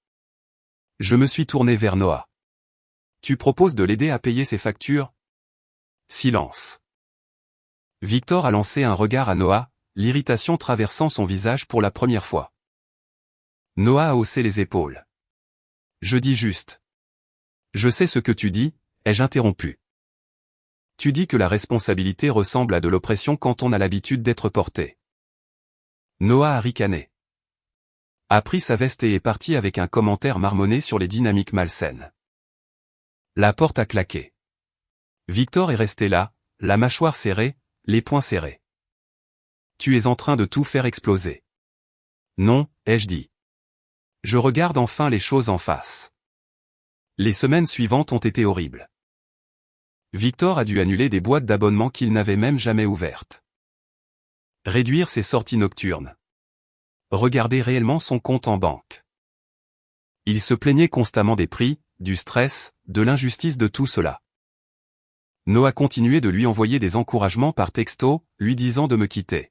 Je me suis tourné vers Noah. Tu proposes de l'aider à payer ses factures? Silence. Victor a lancé un regard à Noah, l'irritation traversant son visage pour la première fois. Noah a haussé les épaules. Je dis juste. Je sais ce que tu dis, ai-je interrompu. Tu dis que la responsabilité ressemble à de l'oppression quand on a l'habitude d'être porté. Noah a ricané. A pris sa veste et est parti avec un commentaire marmonné sur les dynamiques malsaines. La porte a claqué. Victor est resté là, la mâchoire serrée, les poings serrés. Tu es en train de tout faire exploser. Non, ai-je dit. Je regarde enfin les choses en face. Les semaines suivantes ont été horribles. Victor a dû annuler des boîtes d'abonnement qu'il n'avait même jamais ouvertes. Réduire ses sorties nocturnes. Regarder réellement son compte en banque. Il se plaignait constamment des prix, du stress, de l'injustice de tout cela. Noah continuait de lui envoyer des encouragements par texto, lui disant de me quitter.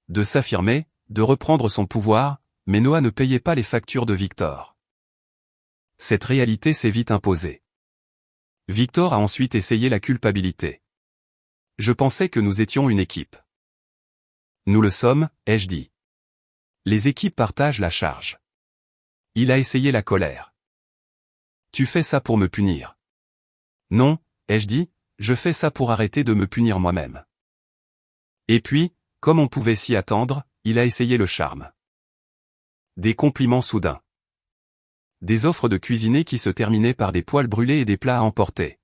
De s'affirmer, de reprendre son pouvoir, mais Noah ne payait pas les factures de Victor. Cette réalité s'est vite imposée. Victor a ensuite essayé la culpabilité. Je pensais que nous étions une équipe. Nous le sommes, ai-je dit. Les équipes partagent la charge. Il a essayé la colère. Tu fais ça pour me punir. Non, ai-je dit, je fais ça pour arrêter de me punir moi-même. Et puis, comme on pouvait s'y attendre, il a essayé le charme. Des compliments soudains. Des offres de cuisiner qui se terminaient par des poêles brûlés et des plats à emporter.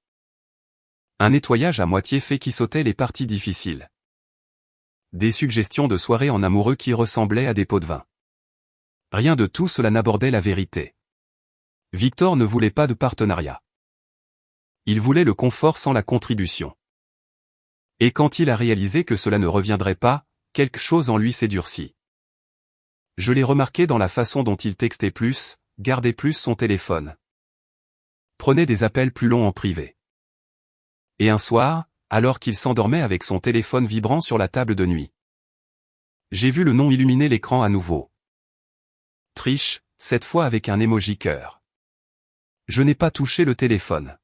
Un nettoyage à moitié fait qui sautait les parties difficiles. Des suggestions de soirées en amoureux qui ressemblaient à des pots de vin. Rien de tout cela n'abordait la vérité. Victor ne voulait pas de partenariat. Il voulait le confort sans la contribution. Et quand il a réalisé que cela ne reviendrait pas, quelque chose en lui s'est durci. Je l'ai remarqué dans la façon dont il textait plus, gardait plus son téléphone. Prenait des appels plus longs en privé. Et un soir, alors qu'il s'endormait avec son téléphone vibrant sur la table de nuit. J'ai vu le nom illuminer l'écran à nouveau. Triche, cette fois avec un emoji cœur. Je n'ai pas touché le téléphone.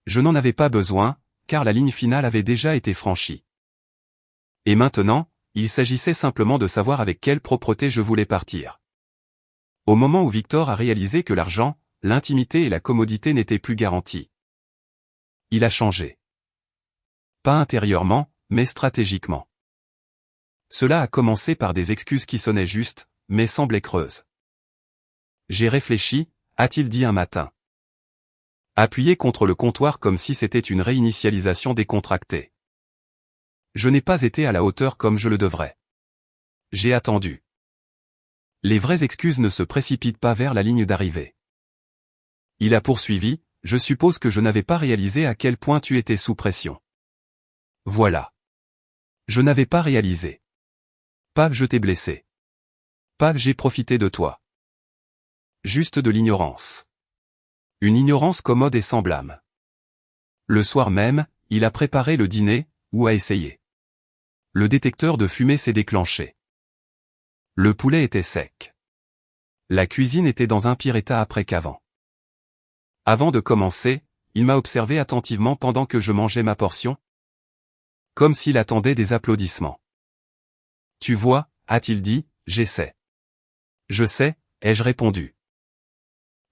Je n'en avais pas besoin, car la ligne finale avait déjà été franchie. Et maintenant, il s'agissait simplement de savoir avec quelle propreté je voulais partir. Au moment où Victor a réalisé que l'argent, l'intimité et la commodité n'étaient plus garantis. Il a changé. Pas intérieurement, mais stratégiquement. Cela a commencé par des excuses qui sonnaient justes, mais semblaient creuses. J'ai réfléchi, a-t-il dit un matin. Appuyé contre le comptoir comme si c'était une réinitialisation décontractée. Je n'ai pas été à la hauteur comme je le devrais. J'ai attendu. Les vraies excuses ne se précipitent pas vers la ligne d'arrivée. Il a poursuivi, je suppose que je n'avais pas réalisé à quel point tu étais sous pression. Voilà. Je n'avais pas réalisé. Pas que je t'ai blessé. Pas que j'ai profité de toi. Juste de l'ignorance. Une ignorance commode et semblable. Le soir même, il a préparé le dîner, ou a essayé. Le détecteur de fumée s'est déclenché. Le poulet était sec. La cuisine était dans un pire état après qu'avant. Avant de commencer, il m'a observé attentivement pendant que je mangeais ma portion. Comme s'il attendait des applaudissements. Tu vois, a-t-il dit, j'essaie. Je sais, ai-je répondu.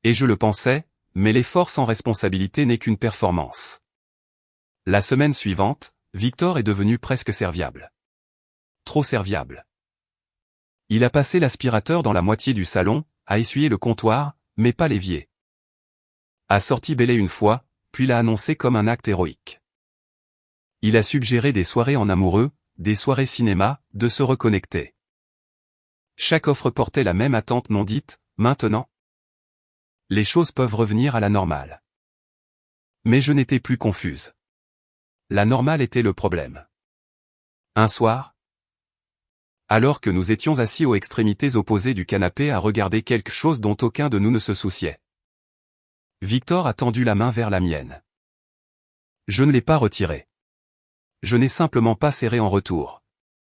Et je le pensais, mais l'effort sans responsabilité n'est qu'une performance. La semaine suivante, Victor est devenu presque serviable. Trop serviable. Il a passé l'aspirateur dans la moitié du salon, a essuyé le comptoir, mais pas l'évier. A sorti bêler une fois, puis l'a annoncé comme un acte héroïque. Il a suggéré des soirées en amoureux, des soirées cinéma, de se reconnecter. Chaque offre portait la même attente non dite, maintenant. Les choses peuvent revenir à la normale. Mais je n'étais plus confuse. La normale était le problème. Un soir, alors que nous étions assis aux extrémités opposées du canapé à regarder quelque chose dont aucun de nous ne se souciait, Victor a tendu la main vers la mienne. Je ne l'ai pas retirée. Je n'ai simplement pas serré en retour.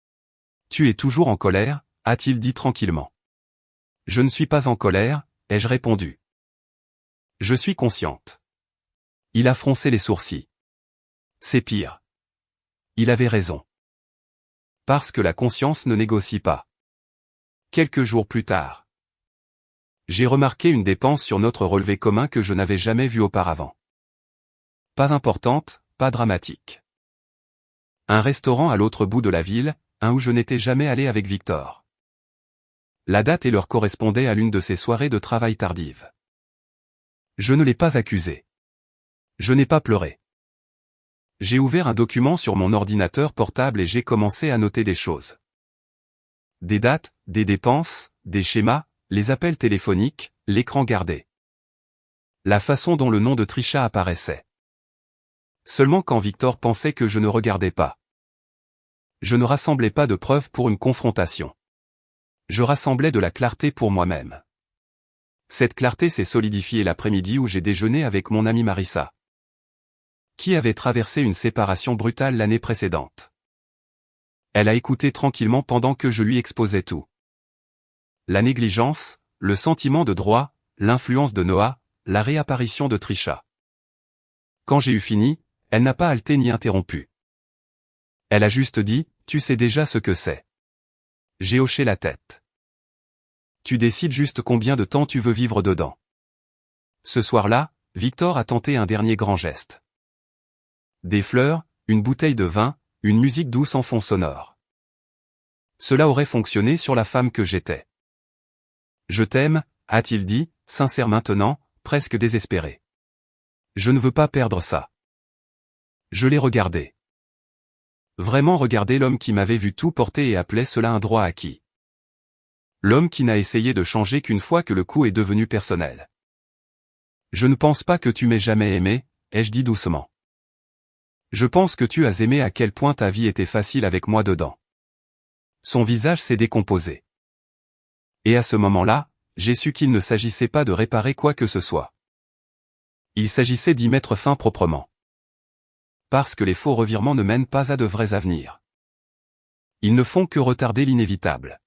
« Tu es toujours en colère ?» a-t-il dit tranquillement. « Je ne suis pas en colère », ai-je répondu. « Je suis consciente. » Il a froncé les sourcils. « C'est pire. » Il avait raison. Parce que la conscience ne négocie pas. Quelques jours plus tard, j'ai remarqué une dépense sur notre relevé commun que je n'avais jamais vue auparavant. Pas importante, pas dramatique. Un restaurant à l'autre bout de la ville, un où je n'étais jamais allé avec Victor. La date et l'heure correspondaient à l'une de ces soirées de travail tardive. Je ne l'ai pas accusé. Je n'ai pas pleuré. J'ai ouvert un document sur mon ordinateur portable et j'ai commencé à noter des choses. Des dates, des dépenses, des schémas, les appels téléphoniques, l'écran gardé. La façon dont le nom de Trisha apparaissait. Seulement quand Victor pensait que je ne regardais pas. Je ne rassemblais pas de preuves pour une confrontation. Je rassemblais de la clarté pour moi-même. Cette clarté s'est solidifiée l'après-midi où j'ai déjeuné avec mon amie Marissa, qui avait traversé une séparation brutale l'année précédente. Elle a écouté tranquillement pendant que je lui exposais tout. La négligence, le sentiment de droit, l'influence de Noah, la réapparition de Trisha. Quand j'ai eu fini, elle n'a pas halté ni interrompu. Elle a juste dit, « Tu sais déjà ce que c'est. » J'ai hoché la tête. Tu décides juste combien de temps tu veux vivre dedans. Ce soir-là, Victor a tenté un dernier grand geste. Des fleurs, une bouteille de vin, une musique douce en fond sonore. Cela aurait fonctionné sur la femme que j'étais. Je t'aime, a-t-il dit, sincère maintenant, presque désespéré. Je ne veux pas perdre ça. Je l'ai regardé. Vraiment regardé l'homme qui m'avait vu tout porter et appelait cela un droit acquis. L'homme qui n'a essayé de changer qu'une fois que le coup est devenu personnel. Je ne pense pas que tu m'aies jamais aimé, ai-je dit doucement. Je pense que tu as aimé à quel point ta vie était facile avec moi dedans. Son visage s'est décomposé. Et à ce moment-là, j'ai su qu'il ne s'agissait pas de réparer quoi que ce soit. Il s'agissait d'y mettre fin proprement. Parce que les faux revirements ne mènent pas à de vrais avenirs. Ils ne font que retarder l'inévitable.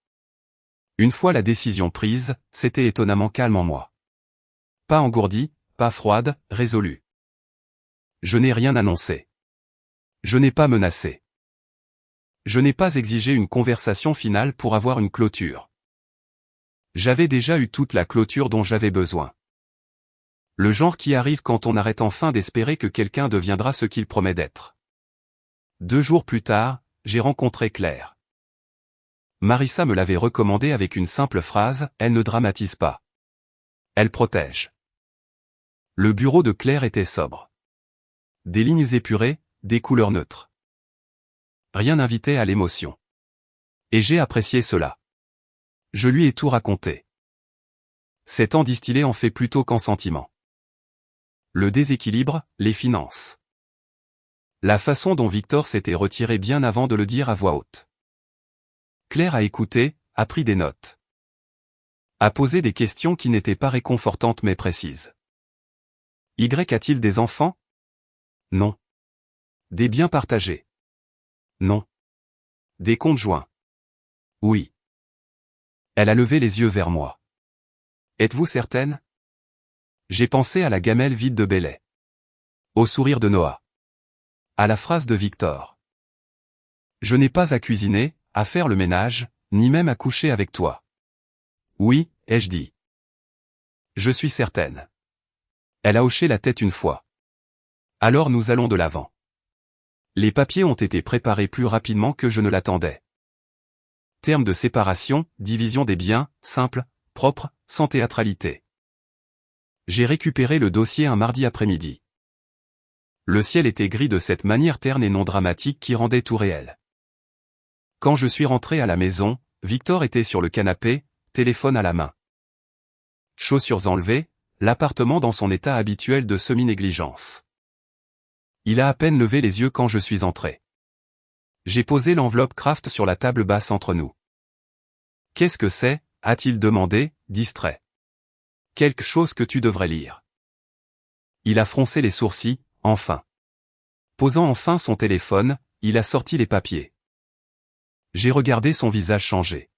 Une fois la décision prise, c'était étonnamment calme en moi. Pas engourdie, pas froide, résolue. Je n'ai rien annoncé. Je n'ai pas menacé. Je n'ai pas exigé une conversation finale pour avoir une clôture. J'avais déjà eu toute la clôture dont j'avais besoin. Le genre qui arrive quand on arrête enfin d'espérer que quelqu'un deviendra ce qu'il promet d'être. 2 jours plus tard, j'ai rencontré Claire. Marissa me l'avait recommandé avec une simple phrase, elle ne dramatise pas. Elle protège. Le bureau de Claire était sobre. Des lignes épurées, des couleurs neutres. Rien n'invitait à l'émotion. Et j'ai apprécié cela. Je lui ai tout raconté. Ces temps distillés en fait plutôt qu'en sentiment. Le déséquilibre, les finances. La façon dont Victor s'était retiré bien avant de le dire à voix haute. Claire a écouté, a pris des notes. A posé des questions qui n'étaient pas réconfortantes mais précises. Y a-t-il des enfants? Non. Des biens partagés? Non. Des comptes joints? Oui. Elle a levé les yeux vers moi. Êtes-vous certaine? J'ai pensé à la gamelle vide de Bellet. Au sourire de Noah. À la phrase de Victor. Je n'ai pas à cuisiner, à faire le ménage, ni même à coucher avec toi. Oui, ai-je dit. Je suis certaine. Elle a hoché la tête une fois. Alors nous allons de l'avant. Les papiers ont été préparés plus rapidement que je ne l'attendais. Termes de séparation, division des biens, simple, propre, sans théâtralité. J'ai récupéré le dossier un mardi après-midi. Le ciel était gris de cette manière terne et non dramatique qui rendait tout réel. Quand je suis rentré à la maison, Victor était sur le canapé, téléphone à la main. Chaussures enlevées, l'appartement dans son état habituel de semi-négligence. Il a à peine levé les yeux quand je suis entré. J'ai posé l'enveloppe Kraft sur la table basse entre nous. « Qu'est-ce que c'est » a-t-il demandé, distrait. « Quelque chose que tu devrais lire. » Il a froncé les sourcils, enfin. Posant enfin son téléphone, il a sorti les papiers. J'ai regardé son visage changer.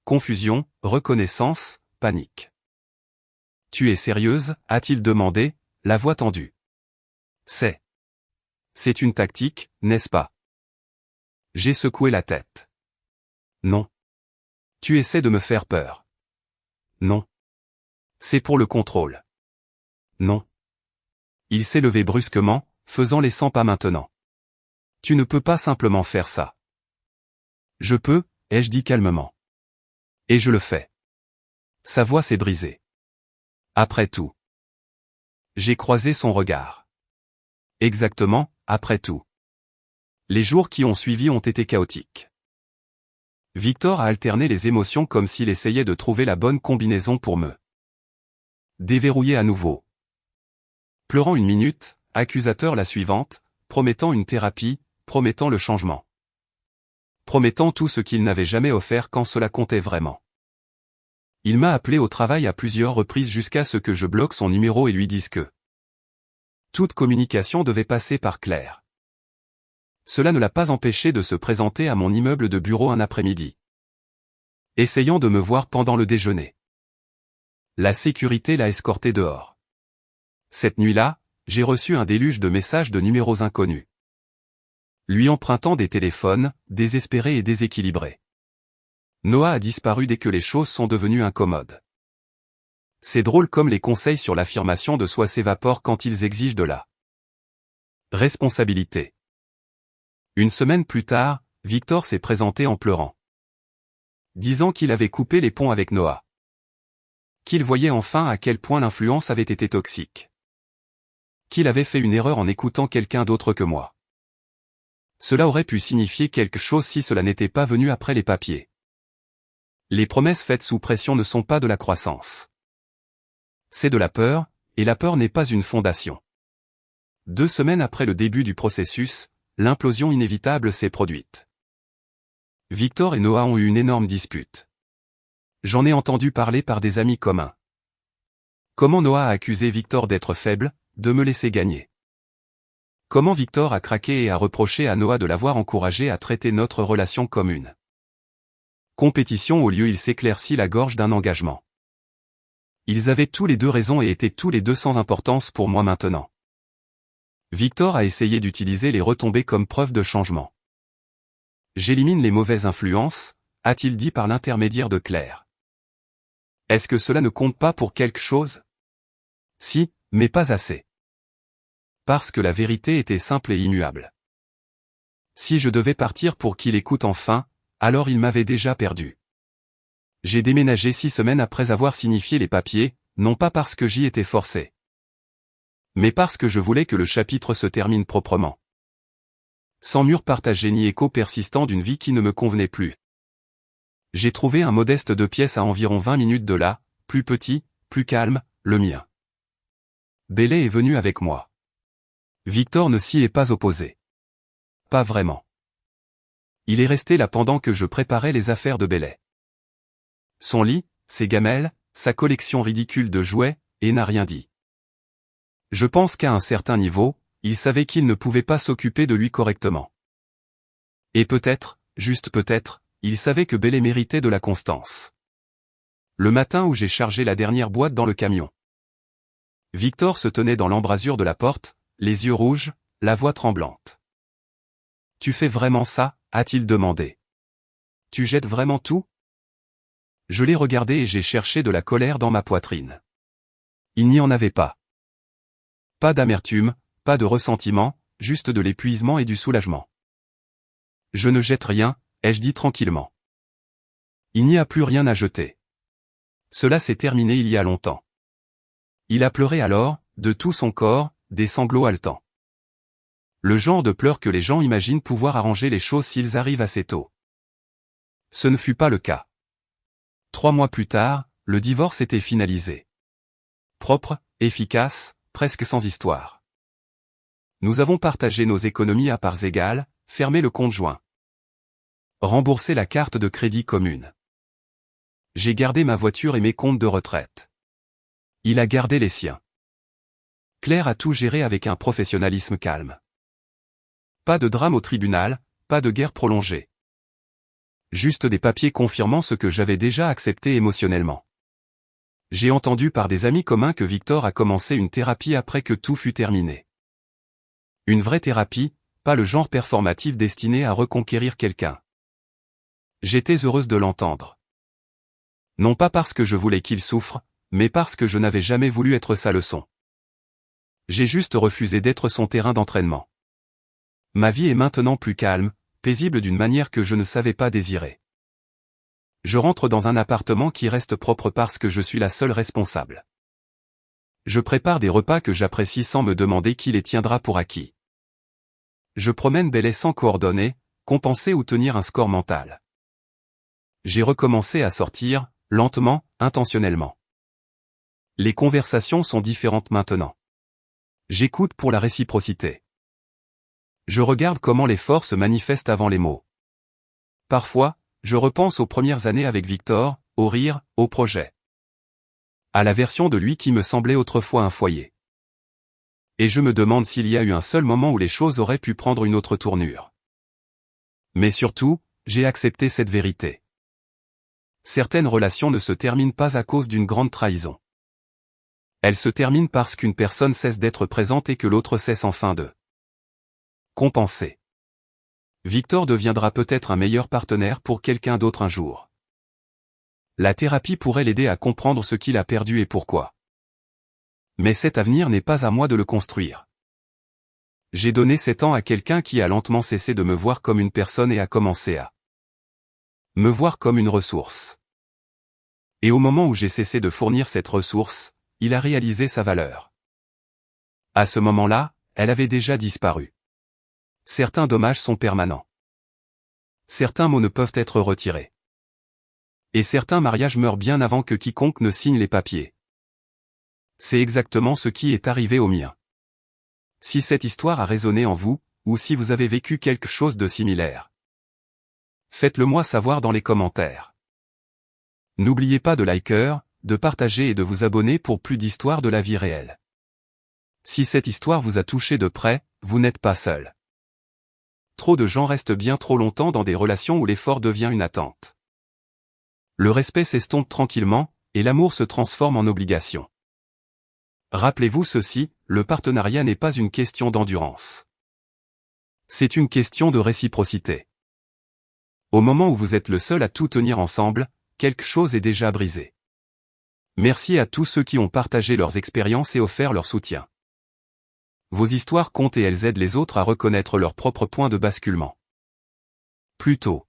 Confusion, reconnaissance, panique. « Tu es sérieuse » a-t-il demandé, la voix tendue. « C'est une tactique, n'est-ce pas » J'ai secoué la tête. « Non. Tu essaies de me faire peur. » « Non. C'est pour le contrôle. » « Non. » Il s'est levé brusquement, faisant les 100 pas maintenant. « Tu ne peux pas simplement faire ça. »« Je peux » ai-je dit calmement. « Et je le fais. » Sa voix s'est brisée. « Après tout. » J'ai croisé son regard. « Exactement, après tout. » Les jours qui ont suivi ont été chaotiques. Victor a alterné les émotions comme s'il essayait de trouver la bonne combinaison pour me déverrouiller à nouveau. Pleurant une minute, accusateur la suivante, promettant une thérapie, promettant le changement. Promettant tout ce qu'il n'avait jamais offert quand cela comptait vraiment. Il m'a appelé au travail à plusieurs reprises jusqu'à ce que je bloque son numéro et lui dise que toute communication devait passer par Claire. Cela ne l'a pas empêché de se présenter à mon immeuble de bureau un après-midi, essayant de me voir pendant le déjeuner. La sécurité l'a escorté dehors. Cette nuit-là, j'ai reçu un déluge de messages de numéros inconnus. Lui empruntant des téléphones, désespérés et déséquilibrés. Noah a disparu dès que les choses sont devenues incommodes. C'est drôle comme les conseils sur l'affirmation de soi s'évaporent quand ils exigent de la responsabilité. Une semaine plus tard, Victor s'est présenté en pleurant, disant qu'il avait coupé les ponts avec Noah. Qu'il voyait enfin à quel point l'influence avait été toxique. Qu'il avait fait une erreur en écoutant quelqu'un d'autre que moi. Cela aurait pu signifier quelque chose si cela n'était pas venu après les papiers. Les promesses faites sous pression ne sont pas de la croissance. C'est de la peur, et la peur n'est pas une fondation. 2 semaines après le début du processus, l'implosion inévitable s'est produite. Victor et Noah ont eu une énorme dispute. J'en ai entendu parler par des amis communs. Comment Noah a accusé Victor d'être faible, de me laisser gagner. Comment Victor a craqué et a reproché à Noah de l'avoir encouragé à traiter notre relation comme une compétition au lieu il s'éclaircit la gorge d'un engagement. Ils avaient tous les deux raison et étaient tous les deux sans importance pour moi maintenant. Victor a essayé d'utiliser les retombées comme preuve de changement. J'élimine les mauvaises influences, a-t-il dit par l'intermédiaire de Claire. Est-ce que cela ne compte pas pour quelque chose? Si, mais pas assez. Parce que la vérité était simple et immuable. Si je devais partir pour qu'il écoute enfin, alors il m'avait déjà perdu. J'ai déménagé 6 semaines après avoir signifié les papiers, non pas parce que j'y étais forcé, mais parce que je voulais que le chapitre se termine proprement. Sans mur partagé ni écho persistant d'une vie qui ne me convenait plus. J'ai trouvé un modeste 2 pièces à environ 20 minutes de là, plus petit, plus calme, le mien. Bailey est venu avec moi. Victor ne s'y est pas opposé. Pas vraiment. Il est resté là pendant que je préparais les affaires de Bailey. Son lit, ses gamelles, sa collection ridicule de jouets, et n'a rien dit. Je pense qu'à un certain niveau, il savait qu'il ne pouvait pas s'occuper de lui correctement. Et peut-être, juste peut-être, il savait que Bailey méritait de la constance. Le matin où j'ai chargé la dernière boîte dans le camion, Victor se tenait dans l'embrasure de la porte, les yeux rouges, la voix tremblante. « Tu fais vraiment ça ?» a-t-il demandé. « Tu jettes vraiment tout ?» Je l'ai regardé et j'ai cherché de la colère dans ma poitrine. Il n'y en avait pas. Pas d'amertume, pas de ressentiment, juste de l'épuisement et du soulagement. « Je ne jette rien », ai-je dit tranquillement. Il n'y a plus rien à jeter. Cela s'est terminé il y a longtemps. Il a pleuré alors, de tout son corps, des sanglots haletants. Le genre de pleurs que les gens imaginent pouvoir arranger les choses s'ils arrivent assez tôt. Ce ne fut pas le cas. 3 mois plus tard, le divorce était finalisé. Propre, efficace, presque sans histoire. Nous avons partagé nos économies à parts égales, fermé le compte joint. Remboursé la carte de crédit commune. J'ai gardé ma voiture et mes comptes de retraite. Il a gardé les siens. Claire a tout géré avec un professionnalisme calme. Pas de drame au tribunal, pas de guerre prolongée. Juste des papiers confirmant ce que j'avais déjà accepté émotionnellement. J'ai entendu par des amis communs que Victor a commencé une thérapie après que tout fut terminé. Une vraie thérapie, pas le genre performatif destiné à reconquérir quelqu'un. J'étais heureuse de l'entendre. Non pas parce que je voulais qu'il souffre, mais parce que je n'avais jamais voulu être sa leçon. J'ai juste refusé d'être son terrain d'entraînement. Ma vie est maintenant plus calme, paisible d'une manière que je ne savais pas désirer. Je rentre dans un appartement qui reste propre parce que je suis la seule responsable. Je prépare des repas que j'apprécie sans me demander qui les tiendra pour acquis. Je promène Bélé sans coordonner, compenser ou tenir un score mental. J'ai recommencé à sortir, lentement, intentionnellement. Les conversations sont différentes maintenant. J'écoute pour la réciprocité. Je regarde comment l'effort se manifeste avant les mots. Parfois, je repense aux premières années avec Victor, au rire, au projet. À la version de lui qui me semblait autrefois un foyer. Et je me demande s'il y a eu un seul moment où les choses auraient pu prendre une autre tournure. Mais surtout, j'ai accepté cette vérité. Certaines relations ne se terminent pas à cause d'une grande trahison. Elles se terminent parce qu'une personne cesse d'être présente et que l'autre cesse enfin de compenser. Victor deviendra peut-être un meilleur partenaire pour quelqu'un d'autre un jour. La thérapie pourrait l'aider à comprendre ce qu'il a perdu et pourquoi. Mais cet avenir n'est pas à moi de le construire. J'ai donné 7 ans à quelqu'un qui a lentement cessé de me voir comme une personne et a commencé à me voir comme une ressource. Et au moment où j'ai cessé de fournir cette ressource, il a réalisé sa valeur. À ce moment-là, elle avait déjà disparu. Certains dommages sont permanents. Certains mots ne peuvent être retirés. Et certains mariages meurent bien avant que quiconque ne signe les papiers. C'est exactement ce qui est arrivé au mien. Si cette histoire a résonné en vous, ou si vous avez vécu quelque chose de similaire, faites-le moi savoir dans les commentaires. N'oubliez pas de liker, de partager et de vous abonner pour plus d'histoires de la vie réelle. Si cette histoire vous a touché de près, vous n'êtes pas seul. Trop de gens restent bien trop longtemps dans des relations où l'effort devient une attente. Le respect s'estompe tranquillement, et l'amour se transforme en obligation. Rappelez-vous ceci, le partenariat n'est pas une question d'endurance. C'est une question de réciprocité. Au moment où vous êtes le seul à tout tenir ensemble, quelque chose est déjà brisé. Merci à tous ceux qui ont partagé leurs expériences et offert leur soutien. Vos histoires comptent et elles aident les autres à reconnaître leur propre point de basculement. Plutôt.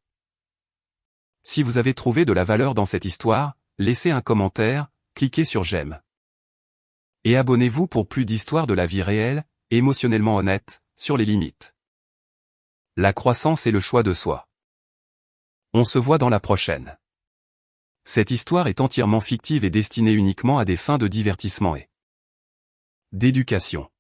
Si vous avez trouvé de la valeur dans cette histoire, laissez un commentaire, cliquez sur j'aime. Et abonnez-vous pour plus d'histoires de la vie réelle, émotionnellement honnêtes, sur les limites. La croissance est le choix de soi. On se voit dans la prochaine. Cette histoire est entièrement fictive et destinée uniquement à des fins de divertissement et d'éducation.